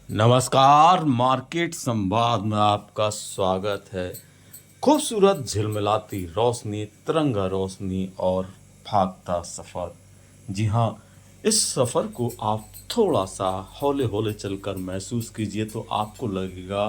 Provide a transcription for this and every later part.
नमस्कार, मार्केट संवाद में आपका स्वागत है। खूबसूरत झिलमिलाती रोशनी, तिरंगा रोशनी और भागता सफ़र। जी हाँ, इस सफ़र को आप थोड़ा सा हौले हौले चलकर महसूस कीजिए तो आपको लगेगा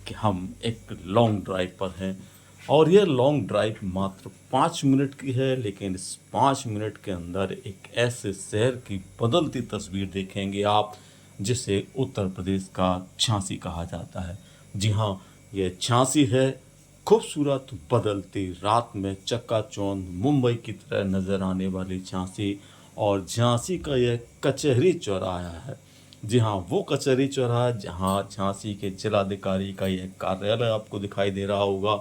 कि हम एक लॉन्ग ड्राइव पर हैं। और ये लॉन्ग ड्राइव मात्र 5 मिनट की है, लेकिन इस 5 मिनट के अंदर एक ऐसे शहर की बदलती तस्वीर देखेंगे आप जिसे उत्तर प्रदेश का झांसी कहा जाता है। जी हाँ, ये झांसी है। खूबसूरत बदलती रात में चकाचौंध मुंबई की तरह नजर आने वाली झांसी, और झांसी का यह कचहरी चौराहा है। जी हाँ, वो कचहरी चौराहा जहाँ झांसी के जिलाधिकारी का यह कार्यालय आपको दिखाई दे रहा होगा।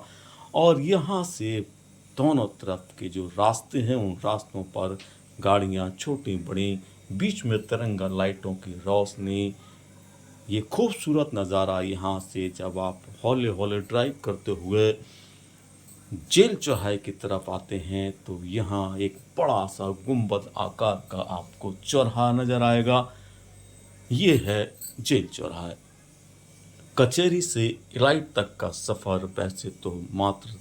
और यहाँ से दोनों तरफ के जो रास्ते हैं उन रास्तों पर गाड़ियाँ छोटी बड़ी, बीच में तिरंगा लाइटों की रोशनी। ये खूबसूरत नज़ारा यहाँ से जब आप हौले हौले ड्राइव करते हुए जेल चौराहे की तरफ आते हैं तो यहाँ एक बड़ा सा गुंबद आकार का आपको चौराहा नज़र आएगा। ये है जेल चौराहा। कचहरी से इलाइट तक का सफ़र वैसे तो मात्र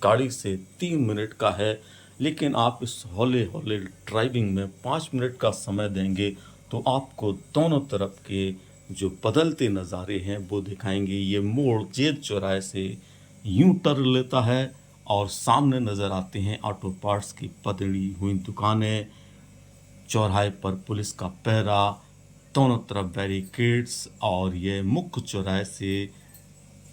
गाड़ी से 3 मिनट का है, लेकिन आप इस हौले हौले ड्राइविंग में 5 मिनट का समय देंगे तो आपको दोनों तरफ के जो बदलते नज़ारे हैं वो दिखाएंगे। ये मोड़ जेल चौराहे से यूं टर्न लेता है और सामने नज़र आते हैं ऑटो पार्ट्स की पतड़ी हुई दुकानें, चौराहे पर पुलिस का पहरा, दोनों तरफ बैरिकेड्स, और ये मुख्य चौराहे से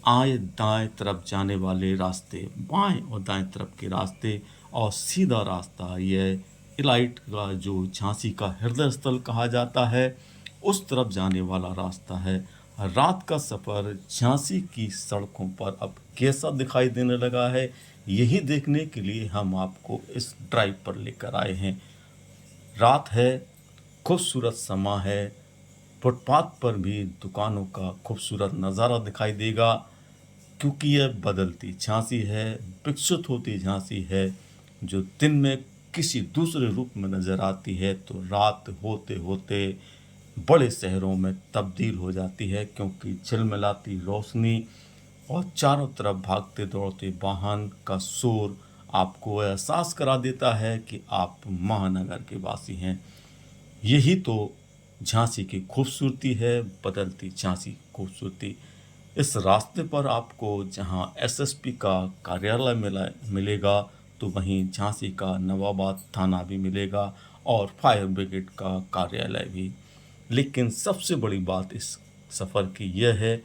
आए दाएं तरफ जाने वाले रास्ते, बाएं और दाएं तरफ के रास्ते, और सीधा रास्ता यह इलाइट का जो झांसी का हृदय स्थल कहा जाता है उस तरफ जाने वाला रास्ता है। रात का सफ़र झांसी की सड़कों पर अब कैसा दिखाई देने लगा है, यही देखने के लिए हम आपको इस ड्राइव पर लेकर आए हैं। रात है, खूबसूरत समा है, फुटपाथ पर भी दुकानों का खूबसूरत नज़ारा दिखाई देगा, क्योंकि यह बदलती झांसी है, विकसित होती झांसी है, जो दिन में किसी दूसरे रूप में नज़र आती है तो रात होते होते बड़े शहरों में तब्दील हो जाती है, क्योंकि झिलमिलाती रोशनी और चारों तरफ भागते दौड़ते वाहन का शोर आपको एहसास करा देता है कि आप महानगर के वासी हैं। यही तो झांसी की खूबसूरती है, बदलती झांसी की खूबसूरती। इस रास्ते पर आपको जहां एसएसपी का कार्यालय मिलेगा तो वहीं झांसी का नवाबाद थाना भी मिलेगा और फायर ब्रिगेड का कार्यालय भी। लेकिन सबसे बड़ी बात इस सफ़र की यह है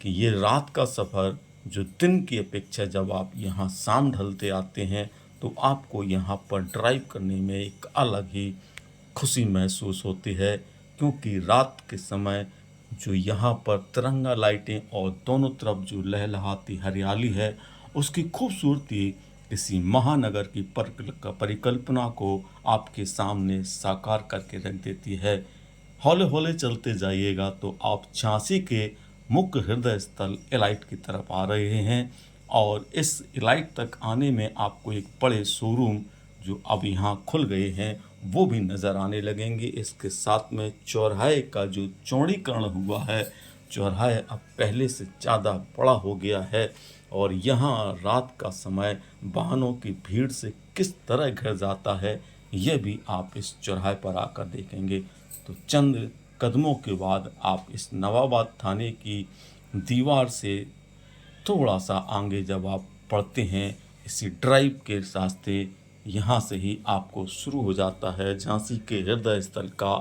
कि ये रात का सफ़र जो दिन की अपेक्षा जब आप यहाँ शाम ढलते आते हैं तो आपको यहाँ पर ड्राइव करने में एक अलग ही खुशी महसूस होती है, क्योंकि रात के समय जो यहाँ पर तिरंगा लाइटें और दोनों तरफ जो लहलहाती हरियाली है उसकी खूबसूरती किसी महानगर की परिकल्पना को आपके सामने साकार करके रख देती है। हौले हौले चलते जाइएगा तो आप झांसी के मुख्य हृदय स्थल इलाइट की तरफ आ रहे हैं, और इस इलाइट तक आने में आपको एक बड़े शोरूम जो अब यहाँ खुल गए हैं वो भी नज़र आने लगेंगे। इसके साथ में चौराहे का जो चौड़ीकरण हुआ है, चौराहा अब पहले से ज़्यादा बड़ा हो गया है, और यहाँ रात का समय वाहनों की भीड़ से किस तरह घिर जाता है यह भी आप इस चौराहे पर आकर देखेंगे। तो चंद कदमों के बाद आप इस नवाबाद थाने की दीवार से थोड़ा सा आगे जब आप पढ़ते हैं इसी ड्राइव के रास्ते, यहाँ से ही आपको शुरू हो जाता है झांसी के हृदय स्थल का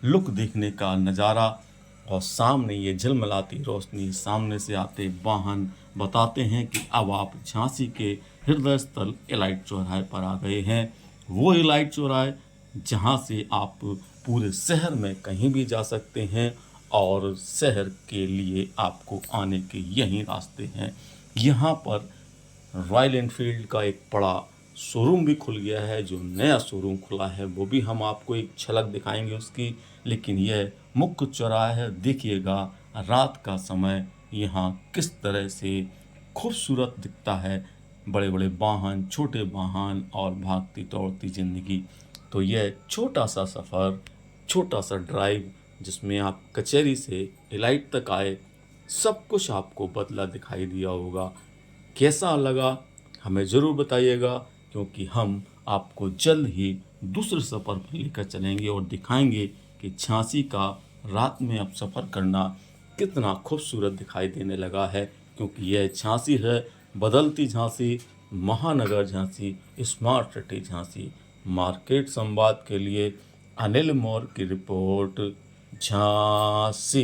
लुक देखने का नज़ारा। और सामने ये झिलमिलाती रोशनी, सामने से आते वाहन बताते हैं कि अब आप झांसी के हृदय स्थल इलाइट चौराहे पर आ गए हैं। वो इलाइट चौराहे जहाँ से आप पूरे शहर में कहीं भी जा सकते हैं, और शहर के लिए आपको आने के यही रास्ते हैं। यहाँ पर रॉयल एनफील्ड का एक बड़ा शोरूम भी खुल गया है, जो नया शोरूम खुला है वो भी हम आपको एक झलक दिखाएंगे उसकी। लेकिन यह मुख्य चौराहा है, देखिएगा रात का समय यहाँ किस तरह से खूबसूरत दिखता है, बड़े बड़े वाहन, छोटे वाहन और भागती दौड़ती ज़िंदगी। तो यह छोटा सा सफ़र, छोटा सा ड्राइव जिसमें आप कचहरी से इलाइट तक आए, सब कुछ आपको बदला दिखाई दिया होगा। कैसा लगा हमें ज़रूर बताइएगा, क्योंकि हम आपको जल्द ही दूसरे सफ़र पर लेकर चलेंगे और दिखाएंगे कि झांसी का रात में अब सफ़र करना कितना खूबसूरत दिखाई देने लगा है। क्योंकि यह झांसी है, बदलती झांसी, महानगर Jhansi, smart city Jhansi. Market संवाद के लिए अनिल मौर्य की रिपोर्ट, झांसी।